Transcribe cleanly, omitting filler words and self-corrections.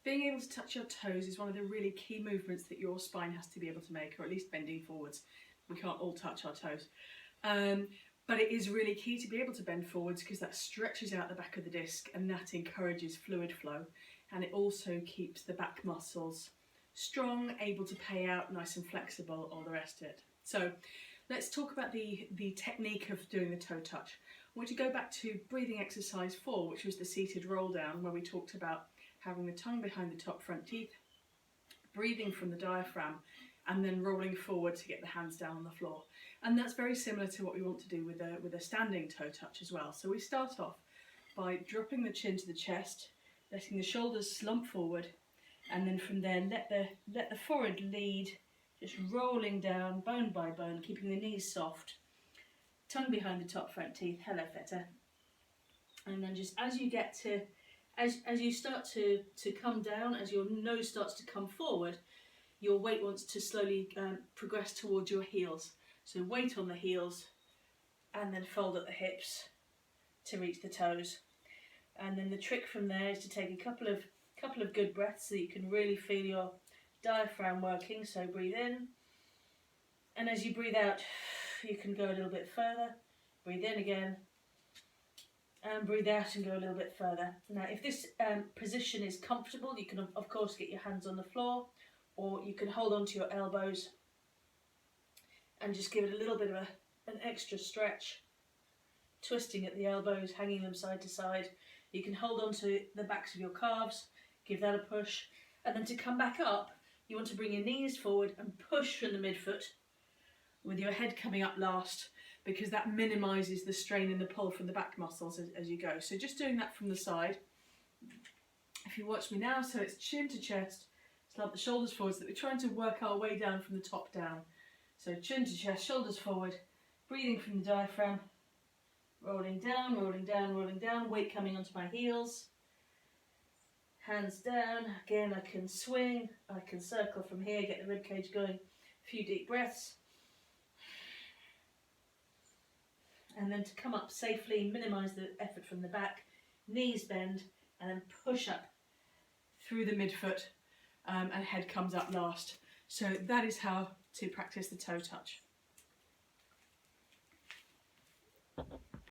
being able to touch your toes is one of the really key movements that your spine has to be able to make, or at least bending forwards. We can't all touch our toes. But it is really key to be able to bend forwards because that stretches out the back of the disc and that encourages fluid flow. And it also keeps the back muscles strong, able to pay out, nice and flexible, all the rest of it. So let's talk about the technique of doing the toe touch. I want you to go back to breathing exercise 4, which was the seated roll down, where we talked about having the tongue behind the top front teeth, breathing from the diaphragm, and then rolling forward to get the hands down on the floor. And that's very similar to what we want to do with a standing toe touch as well. So we start off by dropping the chin to the chest, letting the shoulders slump forward, and then from there let the forehead lead, just rolling down bone by bone, keeping the knees soft, tongue behind the top front teeth, hello feta. And then just as you get to, as you start to come down, as your nose starts to come forward, your weight wants to slowly progress towards your heels. So weight on the heels and then fold at the hips to reach the toes. And then the trick from there is to take a couple of good breaths so that you can really feel your diaphragm working. So breathe in, and as you breathe out, you can go a little bit further. Breathe in again, and breathe out and go a little bit further. Now, if this position is comfortable, you can of course get your hands on the floor, or you can hold on to your elbows and just give it a little bit of an extra stretch, twisting at the elbows, hanging them side to side. You can hold on to the backs of your calves, give that a push, and then to come back up, you want to bring your knees forward and push from the midfoot with your head coming up last, because that minimises the strain and the pull from the back muscles as you go. So just doing that from the side. If you watch me now, so it's chin to chest, slump the shoulders forward, so that we're trying to work our way down from the top down. So chin to chest, shoulders forward, breathing from the diaphragm, rolling down, rolling down, rolling down, weight coming onto my heels, hands down. Again, I can swing, I can circle from here, get the ribcage going, a few deep breaths. And then to come up safely, minimise the effort from the back, knees bend, and then push up through the midfoot, and head comes up last. So that is how to practice the toe touch.